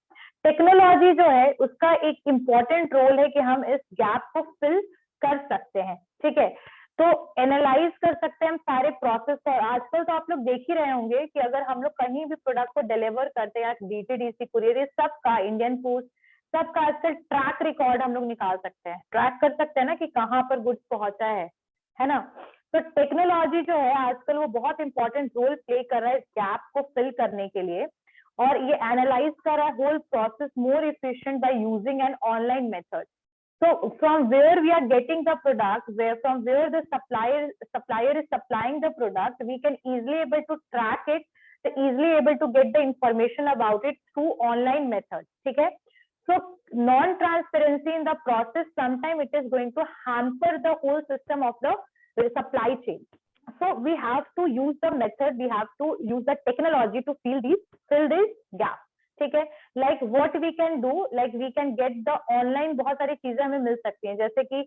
टेक्नोलॉजी जो है उसका एक इंपॉर्टेंट रोल है कि हम इस गैप को फिल कर सकते हैं. ठीक है, तो एनालाइज कर सकते हैं हम सारे प्रोसेस को. और आजकल तो आप लोग देख ही रहे होंगे कि अगर हम लोग कहीं भी प्रोडक्ट को डिलीवर करते हैं, डीटीडीसी कुरियर, सबका, इंडियन पोस्ट, सबका आजकल ट्रैक रिकॉर्ड हम लोग निकाल सकते हैं, ट्रैक कर सकते हैं ना कि कहाँ पर गुड्स पहुंचा है ना. तो टेक्नोलॉजी जो है आजकल वो बहुत इंपॉर्टेंट रोल प्ले कर रहा है इस गैप को फिल करने के लिए, और ये एनालाइज कर रहा है whole process more efficient by using an online method. So from where we are getting the product, from where the supplier is supplying the product, we can easily able to track it, easily able to get the information about it through online methods. ठीक है, so non-transparency in the process, sometimes it is going to hamper the whole system of the supply chain. So we have to use the method, we have to use the technology to fill this gap. ठीक है, like what we can do, like we can get the online, बहुत सारी चीजें हमें मिल सकती हैं, जैसे कि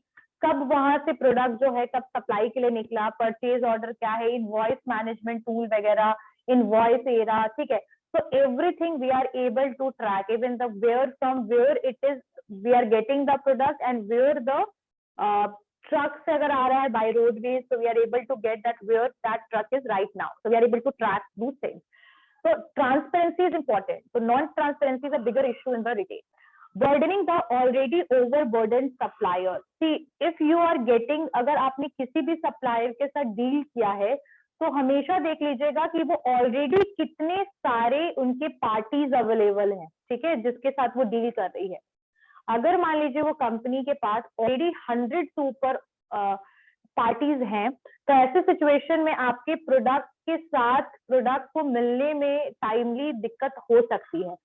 कब वहां से प्रोडक्ट जो है कब सप्लाई के लिए निकला, परचेज ऑर्डर क्या है, इनवॉइस मैनेजमेंट टूल वगैरह, इनवॉइस एरा, ठीक है। So everything we are able to track, even the where from where it is we are getting the product and where the truck से अगर आ रहा है by roadways, so we are able to get that where that truck is right now. So we are able to track those things. So transparency is important. So non-transparency is a bigger issue in the retail. Burdening the already overburdened supplier. See, if you are getting, अगर आपने किसी भी supplier के साथ deal किया है, तो हमेशा देख लीजिएगा कि वो ऑलरेडी कितने सारे उनके पार्टीज अवेलेबल हैं, ठीक है, जिसके साथ वो डील कर रही है। अगर मान लीजिए वो कंपनी के पास ऑलरेडी 100 से ऊपर पार्टीज हैं, तो ऐसे सिचुएशन में आपके प्रोडक्ट के साथ प्रोडक्ट को मिलने में टाइमली दिक्कत हो सकती है।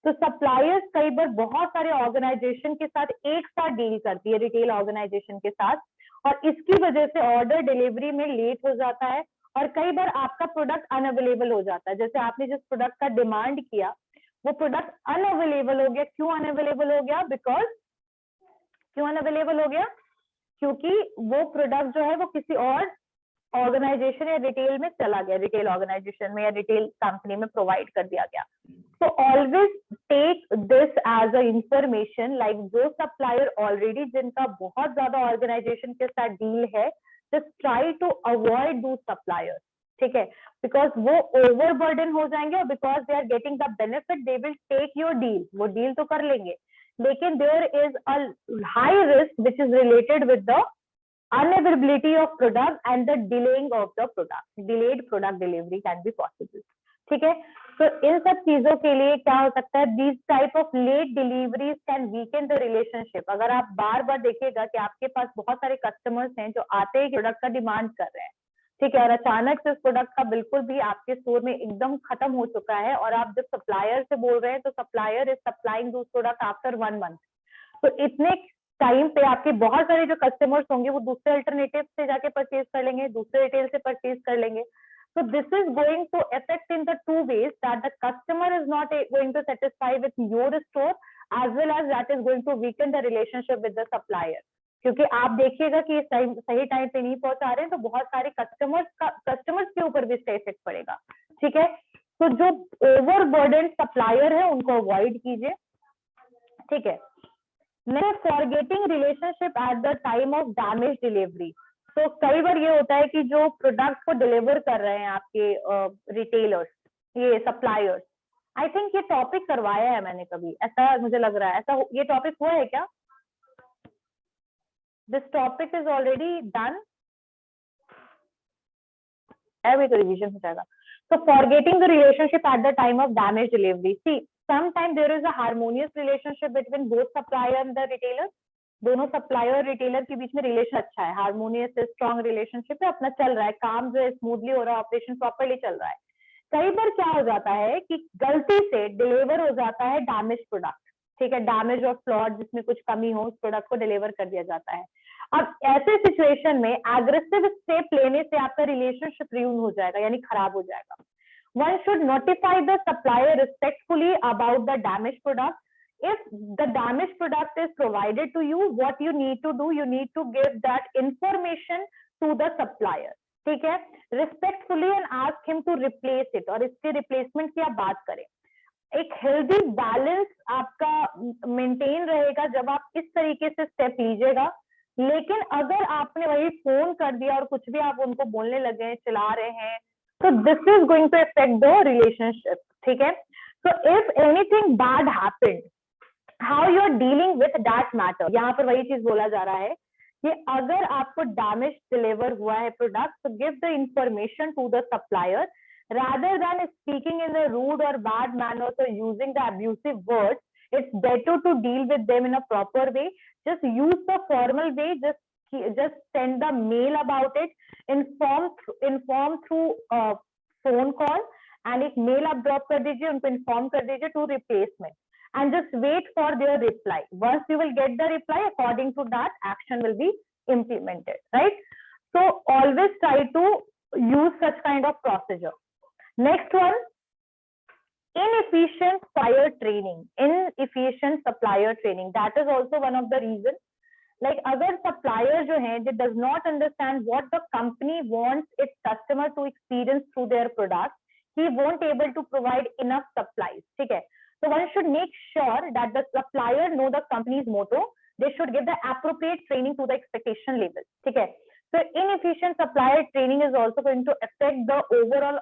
तो सप्लायर्स कई बार बहुत सारे ऑर्गेनाइजेशन के साथ एक साथ डील करती है, रिटेल ऑर्गेनाइजेशन के साथ, और इसकी वजह से ऑर्डर डिलीवरी में लेट हो जाता है और कई बार आपका प्रोडक्ट अनअवेलेबल हो जाता है। जैसे आपने जिस प्रोडक्ट का डिमांड किया वो प्रोडक्ट अनअवेलेबल हो गया। क्यों अनअवेलेबल हो गया? बिकॉज क्यों अनअवेलेबल हो गया? क्योंकि वो प्रोडक्ट जो है वो किसी और ऑर्गेनाइजेशन या रिटेल में चला गया, रिटेल ऑर्गेनाइजेशन में या रिटेल कंपनी में प्रोवाइड कर दिया गया। तो always take this as a information, like जो सप्लायर ऑलरेडी जिनका बहुत ज्यादा ऑर्गेनाइजेशन के साथ डील है, just try to avoid those suppliers, ठीक है, because वो overburden हो जाएंगे और because they are getting the benefit they will take your deal, वो deal तो कर लेंगे, लेकिन there is a high risk which is related with the unavailability of product and the delaying of the product, delayed product delivery can be possible, ठीक है। तो इन सब चीजों के लिए क्या हो सकता है, these type of late deliveries can weaken the relationship। अगर आप बार बार देखिएगा कि आपके पास बहुत सारे कस्टमर्स हैं जो आते ही प्रोडक्ट का डिमांड कर रहे हैं, ठीक है, और अचानक से उस प्रोडक्ट का बिल्कुल भी आपके स्टोर में एकदम खत्म हो चुका है और आप जब सप्लायर से बोल रहे हैं तो supplier is supplying those product after 1 month, तो इतने टाइम पे आपके बहुत सारे जो कस्टमर्स होंगे वो दूसरे अल्टरनेटिव से जाके परचेज कर लेंगे, दूसरे रिटेल से परचेज कर लेंगे। So this is going to affect in the two ways, that the customer is not going to satisfy with your store, as well as that is going to weaken the relationship with the supplier। क्योंकि आप देखिएगा कि सही time पे नहीं पहुंचा रहे हैं तो बहुत सारे कस्टमर्स के ऊपर भी इसका इफेक्ट पड़ेगा, ठीक है। तो जो ओवरबर्डन सप्लायर है उनको अवॉइड कीजिए, ठीक है। Next, forgetting relationship at the time of damage delivery. तो कई बार ये होता है कि जो प्रोडक्ट को डिलीवर कर रहे हैं आपके रिटेलर्स, ये सप्लायर्स, आई थिंक ये टॉपिक करवाया है मैंने कभी, ऐसा मुझे लग रहा है, ऐसा ये टॉपिक हुआ है क्या? This topic is already done, अभी तो रिवीजन हो जाएगा। तो forgetting the relationship at the time of damage delivery. See, sometime there is a harmonious relationship between both supplier and the retailer. दोनों सप्लायर और रिटेलर के बीच में रिलेशन अच्छा है, हार्मोनियस स्ट्रॉन्ग रिलेशनशिप है, अपना चल रहा है, काम जो है स्मूथली हो रहा है, ऑपरेशन प्रॉपर्ली चल रहा है। कई बार क्या हो जाता है कि गलती से डिलीवर हो जाता है डैमेज प्रोडक्ट, ठीक है, डैमेज और फ्लॉड, जिसमें कुछ कमी हो, उस प्रोडक्ट को डिलीवर कर दिया जाता है। अब ऐसे सिचुएशन में एग्रेसिव स्टेप लेने से आपका रिलेशनशिप रियून हो जाएगा, यानी खराब हो जाएगा। One should notify the supplier respectfully about the damaged product. If the damaged product is provided to you, what you need to do, you need to give that information to the supplier, ठीक है, respectfully, and ask him to replace it, और इसके replacement की आप बात करें। एक healthy balance आपका मेंटेन रहेगा जब आप इस तरीके से स्टेप लीजिएगा। लेकिन अगर आपने वही फोन कर दिया और कुछ भी आप उनको बोलने लगे, चला रहे हैं, तो this is going to affect the relationship, ठीक है। So if anything bad happened, how you are dealing with that matter, यहाँ पर वही चीज बोला जा रहा है कि अगर आपको डैमेज डिलीवर हुआ है प्रोडक्ट, तो give the information to the supplier rather than speaking in a rude or bad manner or using the abusive words. It's better to deal with them in a proper way. Just use the formal way, just send the mail about it, inform through phone call, and एक mail आप drop कर दीजिए, उनको inform कर दीजिए to replacement, and just wait for their reply. Once you will get the reply, according to that action will be implemented, right? So always try to use such kind of procedure. Next one, inefficient supplier training. Inefficient supplier training, that is also one of the reasons like अगर supplier जो है they does not understand what the company wants its customer to experience through their product, he won't able to provide enough supplies. ठीक है, so one should make sure that the supplier know the company's motto. They should give the appropriate training to the expectation level. ठीक है, so inefficient supplier training is also going to affect the overall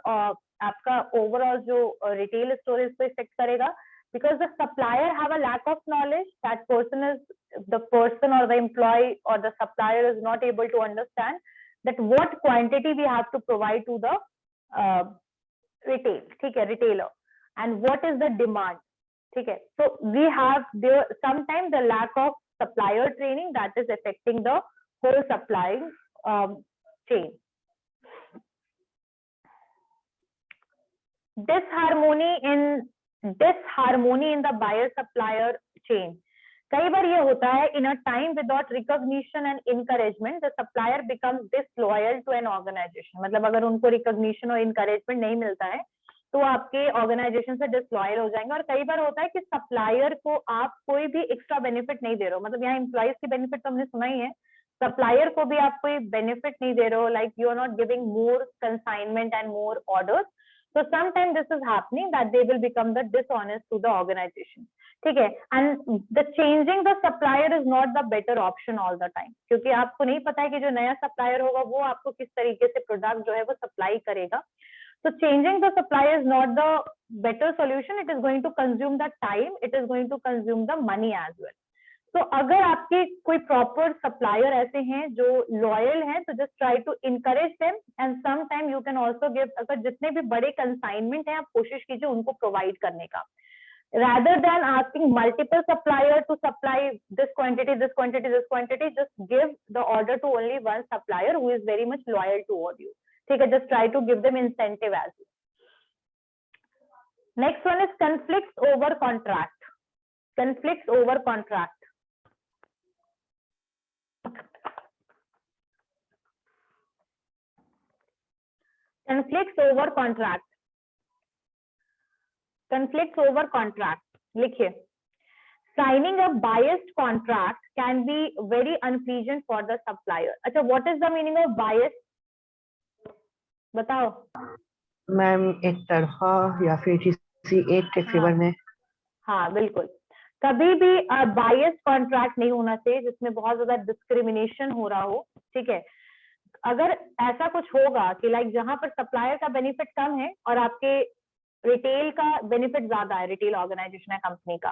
आपका overall जो retail store is को affect करेगा, because the supplier have a lack of knowledge. That person is the person or the employee or the supplier is not able to understand that what quantity we have to provide to the retail, ठीक है, retailer, and what is the demand. ठीक है, so we have there sometimes the lack of supplier training that is affecting the whole supply chain. Disharmony in the buyer supplier chain. कई बार ये होता है, in a time without recognition and encouragement the supplier becomes disloyal to an organization. मतलब अगर उनको recognition और encouragement नहीं मिलता है तो आपके ऑर्गेनाइजेशन से डिसलॉयल हो जाएंगे। और कई बार होता है कि सप्लायर को आप कोई भी एक्स्ट्रा बेनिफिट नहीं दे रहे हो, मतलब यहाँ एम्प्लॉइज की बेनिफिट तो हमने सुना ही है, सप्लायर को भी आप कोई बेनिफिट नहीं दे रहे हो, like you are not giving more consignment and more orders, so sometimes this is happening that they will become the dishonest to the organization. ठीक है, and the changing the supplier is not the better option all the time, क्योंकि आपको नहीं पता है कि जो नया सप्लायर होगा वो आपको किस तरीके से प्रोडक्ट जो है वो सप्लाई करेगा। So changing the supplier is not the better solution. It is going to consume the time. It is going to consume the money as well. So अगर आपके कोई proper supplier ऐसे हैं जो loyal हैं, तो just try to encourage them and sometime you can also give, अगर जितने भी बड़े consignment हैं आप कोशिश कीजिए उनको provide करने का, rather than asking multiple supplier to supply this quantity, this quantity, this quantity, just give the order to only one supplier who is very much loyal toward you. ठीक है, just try to give them incentive as well. Next one is conflicts over contract. Conflicts over contract. Conflicts over contract. Conflicts over contract. लिखिए, signing a biased contract can be very unpleasant for the supplier. अच्छा, what is the meaning of biased? बताओ ma'am, एक तरफा या फिर किसी एक के फेवर में। हाँ बिल्कुल, कभी भी बायस्ड कॉन्ट्रैक्ट नहीं होना चाहिए जिसमें बहुत ज्यादा डिस्क्रिमिनेशन हो रहा हो। ठीक है, अगर ऐसा कुछ होगा कि लाइक जहां पर सप्लायर का बेनिफिट कम है और आपके रिटेल का बेनिफिट ज्यादा है, रिटेल ऑर्गेनाइजेशन है कंपनी का,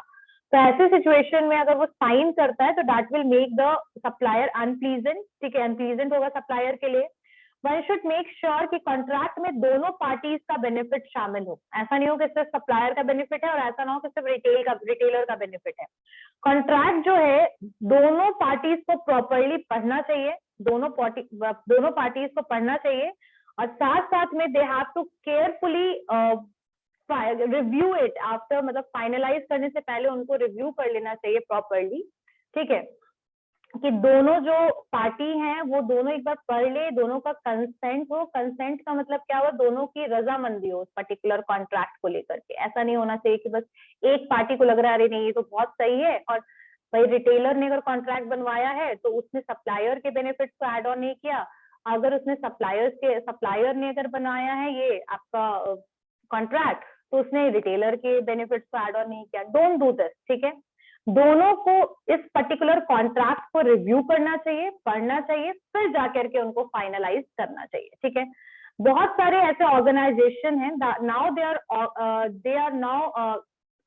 तो ऐसे सिचुएशन में अगर वो साइन करता है तो that will make the supplier unpleasant. ठीक है, अनप्लीजेंट होगा सप्लायर के लिए। वन शुड मेक श्योर कि कॉन्ट्रैक्ट में दोनों पार्टीज का बेनिफिट शामिल हो। ऐसा नहीं हो कि सिर्फ सप्लायर का बेनिफिट है और ऐसा ना हो कि सिर्फ रिटेलर का बेनिफिट है। कॉन्ट्रैक्ट जो है दोनों पार्टीज को प्रॉपरली पढ़ना चाहिए, दोनों पार्टीज को पढ़ना चाहिए, और साथ साथ में they have to carefully review it after, मतलब फाइनलाइज करने से पहले उनको रिव्यू कर लेना चाहिए प्रॉपरली। ठीक है, कि दोनों जो पार्टी हैं वो दोनों एक बार पढ़ ले, दोनों का कंसेंट हो। कंसेंट का मतलब क्या हुआ, दोनों की रजामंदी हो उस पर्टिकुलर कॉन्ट्रैक्ट को लेकर के। ऐसा नहीं होना चाहिए कि बस एक पार्टी को लग रहा है अरे नहीं ये तो बहुत सही है, और भाई रिटेलर ने अगर कॉन्ट्रैक्ट बनवाया है तो उसने सप्लायर के बेनिफिट्स को ऐड ऑन नहीं किया, अगर उसने सप्लायर ने अगर बनाया है ये आपका कॉन्ट्रैक्ट तो उसने रिटेलर के बेनिफिट्स को ऐड ऑन नहीं किया। Don't do this. ठीक है, दोनों को इस पर्टिकुलर कॉन्ट्रैक्ट को रिव्यू करना चाहिए, पढ़ना चाहिए, फिर जाकर के उनको फाइनलाइज करना चाहिए। ठीक है, बहुत सारे ऐसे ऑर्गेनाइजेशन हैं now they are now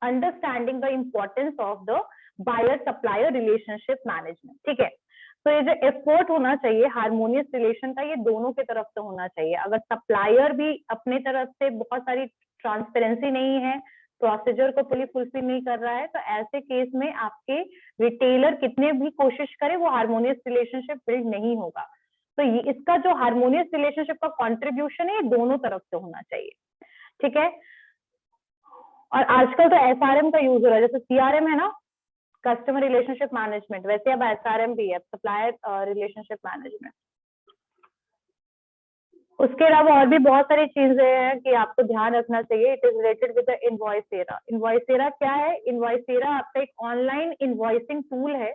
understanding the importance of the buyer supplier relationship management. ठीक है, तो ये जो एफर्ट होना चाहिए हार्मोनियस रिलेशन का, ये दोनों की तरफ से होना चाहिए। अगर सप्लायर भी अपने तरफ से बहुत सारी ट्रांसपेरेंसी नहीं है, प्रोसीजर को फुली फुलफिल नहीं कर रहा है, तो ऐसे केस में आपके रिटेलर कितने भी कोशिश करे वो हार्मोनियस रिलेशनशिप बिल्ड नहीं होगा। तो ये इसका जो हार्मोनियस रिलेशनशिप का कंट्रीब्यूशन है ये दोनों तरफ से होना चाहिए। ठीक है, और आजकल तो एसआरएम का यूज हो रहा है, जैसे सीआरएम है ना, कस्टमर रिलेशनशिप मैनेजमेंट, वैसे अब एसआरएम भी है, सप्लायर रिलेशनशिप मैनेजमेंट। उसके अलावा और भी बहुत सारी चीजें हैं कि आपको ध्यान रखना चाहिए। It is related with the इनवॉइसेरा। इनवॉइसेरा क्या है? इनवॉइसेरा आपका एक ऑनलाइन इनवॉइसिंग टूल है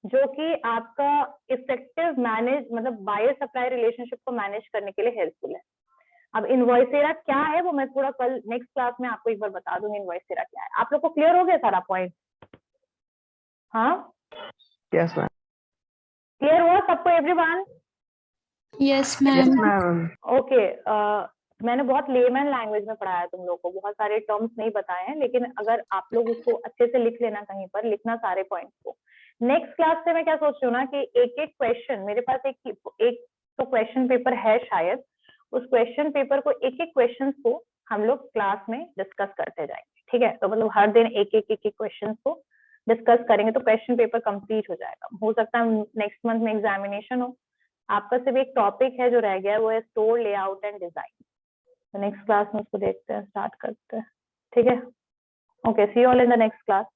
जो कि आपका इफेक्टिव मैनेज मतलब बायर सप्लाई रिलेशनशिप को मैनेज करने के लिए हेल्पफुल है। अब इनवॉइसेरा क्या है वो मैं थोड़ा कल नेक्स्ट क्लास में आपको एक बार बता दूंगी इनवॉइसेरा क्या है। आप लोग को क्लियर हो गया सारा पॉइंट? हाँ, यस मैम। क्लियर हुआ सबको everyone? Yes yes ma'am. Ma'am. Okay, मैंने बहुत लेमन लैंग्वेज में पढ़ाया तुम लोग को, बहुत सारे टर्म्स नहीं बताए हैं, लेकिन अगर आप लोग उसको अच्छे से लिख लेना, कहीं पर लिखना सारे पॉइंट्स को। नेक्स्ट क्लास से मैं क्या सोच रही हूँ ना कि एक एक क्वेश्चन मेरे पास एक तो क्वेश्चन पेपर है शायद, उस क्वेश्चन पेपर को एक एक क्वेश्चन को हम लोग क्लास में डिस्कस करते जाएंगे, ठीक है? तो मतलब हर दिन एक एक क्वेश्चन को डिस्कस करेंगे तो क्वेश्चन पेपर कंप्लीट हो जाएगा। हो सकता है नेक्स्ट मंथ में एग्जामिनेशन हो, आपका सिर्फ एक टॉपिक है जो रह गया है, वो है स्टोर लेआउट एंड डिजाइन। तो नेक्स्ट क्लास में उसको देखते हैं, स्टार्ट करते हैं, ठीक है? Okay, see you all in the next class.